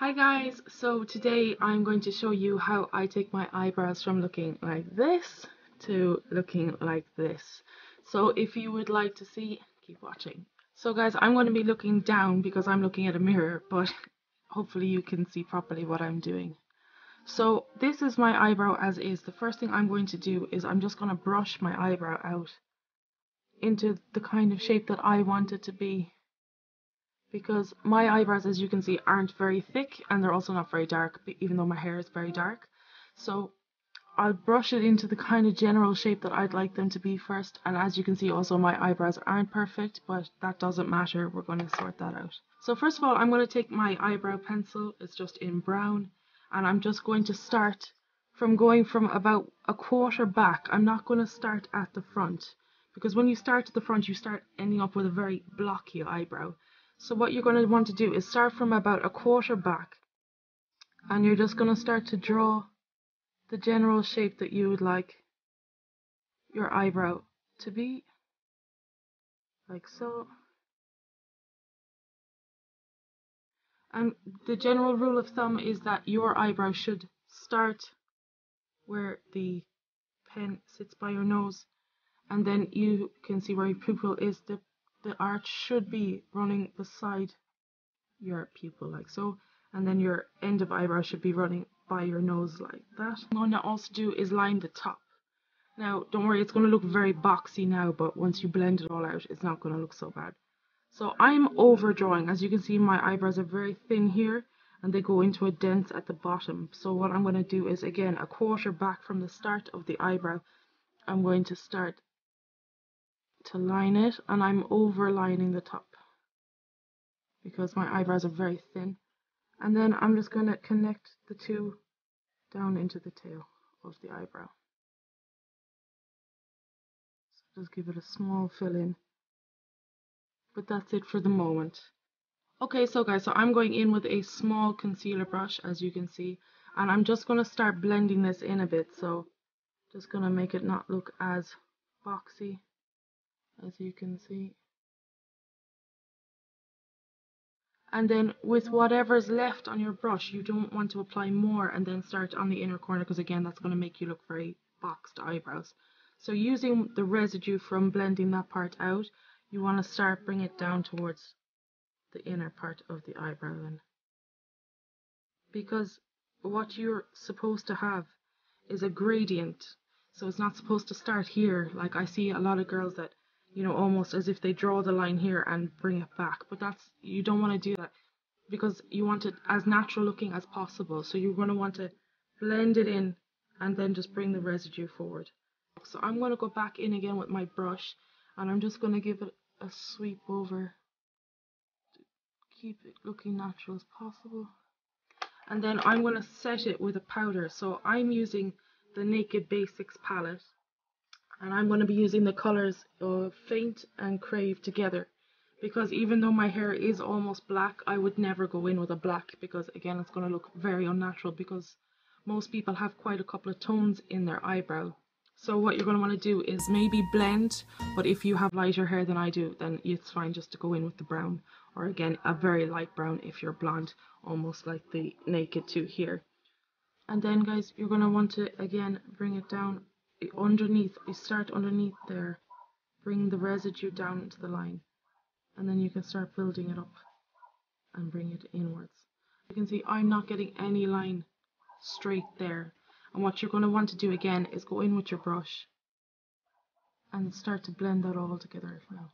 Hi guys, so today I'm going to show you how I take my eyebrows from looking like this to looking like this. So if you would like to see, keep watching. So guys, I'm going to be looking down because I'm looking at a mirror, but hopefully you can see properly what I'm doing. So this is my eyebrow as is. The first thing I'm going to do is I'm just going to brush my eyebrow out into the kind of shape that I want it to be. Because my eyebrows, as you can see, aren't very thick and they're also not very dark, even though my hair is very dark. So I'll brush it into the kind of general shape that I'd like them to be first. And as you can see, also my eyebrows aren't perfect, but that doesn't matter. We're going to sort that out. So first of all, I'm going to take my eyebrow pencil. It's just in brown. And I'm just going to start from going from about a quarter back. I'm not going to start at the front, because when you start at the front, you start ending up with a very blocky eyebrow. So what you're going to want to do is start from about a quarter back, and you're just going to start to draw the general shape that you would like your eyebrow to be, like so. And the general rule of thumb is that your eyebrow should start where the pen sits by your nose, and then you can see where your pupil is. The arch should be running beside your pupil, like so, and then your end of eyebrow should be running by your nose like that. What I'm going to also do is line the top. Now don't worry, it's going to look very boxy now, but once you blend it all out, it's not going to look so bad. So I'm overdrawing. As you can see, my eyebrows are very thin here and they go into a dent at the bottom. So what I'm going to do is, again, a quarter back from the start of the eyebrow, I'm going to start to line it, and I'm overlining the top because my eyebrows are very thin. And then I'm just going to connect the two down into the tail of the eyebrow. So just give it a small fill in. But that's it for the moment. Okay, so guys, so I'm going in with a small concealer brush, as you can see, and I'm just going to start blending this in a bit. So just going to make it not look as boxy, as you can see. And then with whatever's left on your brush, you don't want to apply more and then start on the inner corner, because again, that's going to make you look very boxed eyebrows. So using the residue from blending that part out, you want to start bring it down towards the inner part of the eyebrow then. Because what you're supposed to have is a gradient. So it's not supposed to start here. Like I see a lot of girls that, you know, almost as if they draw the line here and bring it back. But that's, you don't want to do that, because you want it as natural looking as possible. So you're going to want to blend it in and then just bring the residue forward. So I'm going to go back in again with my brush, and I'm just going to give it a sweep over to keep it looking natural as possible. And then I'm going to set it with a powder. So I'm using the Naked Basics palette, and I'm going to be using the colors of Faint and Crave together, because even though my hair is almost black, I would never go in with a black, because again, it's going to look very unnatural, because most people have quite a couple of tones in their eyebrow. So what you're going to want to do is maybe blend, but if you have lighter hair than I do, then it's fine just to go in with the brown, or again, a very light brown if you're blonde, almost like the Naked 2 here. And then guys, you're going to want to again bring it down underneath. You start underneath there, bring the residue down into the line, and then you can start building it up and bring it inwards. You can see I'm not getting any line straight there. And what you're going to want to do again is go in with your brush and start to blend that all together now,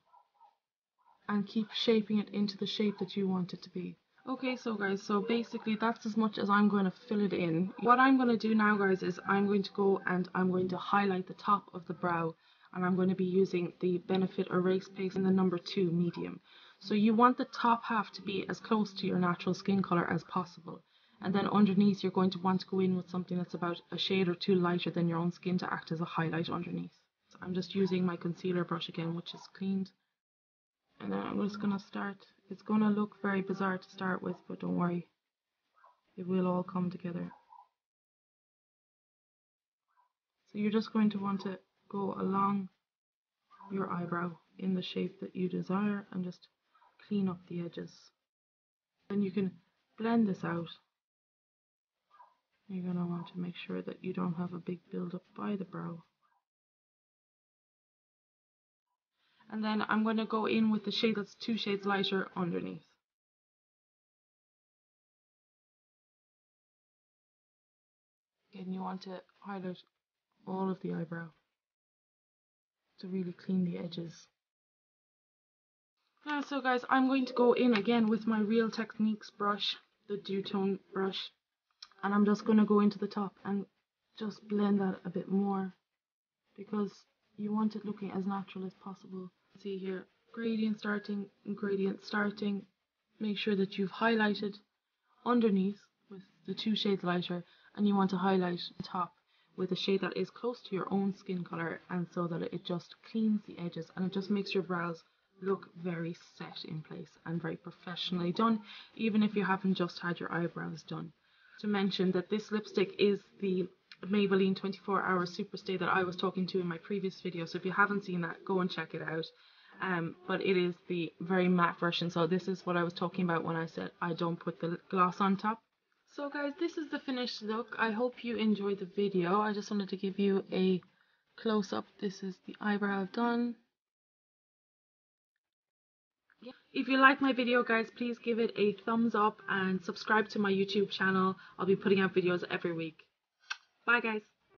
and keep shaping it into the shape that you want it to be. Okay, so guys, so basically that's as much as I'm going to fill it in. What I'm going to do now, guys, is I'm going to go and I'm going to highlight the top of the brow, and I'm going to be using the Benefit Erase Paste in the number 2 medium. So you want the top half to be as close to your natural skin color as possible. And then underneath, you're going to want to go in with something that's about a shade or two lighter than your own skin to act as a highlight underneath. So I'm just using my concealer brush again, which is cleaned. And then I'm just going to start. It's going to look very bizarre to start with, but don't worry. It will all come together. So you're just going to want to go along your eyebrow in the shape that you desire and just clean up the edges. Then you can blend this out. You're going to want to make sure that you don't have a big build up by the brow. And then I'm going to go in with the shade that's 2 shades lighter underneath. Again, you want to highlight all of the eyebrow to really clean the edges. Now, so guys, I'm going to go in again with my Real Techniques brush, the Dew Tone brush, and I'm just going to go into the top and just blend that a bit more because you want it looking as natural as possible. See here, gradient starting, gradient starting. Make sure that you've highlighted underneath with the 2 shades lighter, and you want to highlight the top with a shade that is close to your own skin color, and so that it just cleans the edges and it just makes your brows look very set in place and very professionally done, even if you haven't just had your eyebrows done. To mention that this lipstick is the Maybelline 24-hour Superstay that I was talking to in my previous video, so if you haven't seen that, go and check it out. But it is the very matte version, so this is what I was talking about when I said I don't put the gloss on top. So guys, this is the finished look. I hope you enjoyed the video. I just wanted to give you a close-up. This is the eyebrow I've done. If you like my video, guys, please give it a thumbs up and subscribe to my YouTube channel. I'll be putting out videos every week. Bye guys.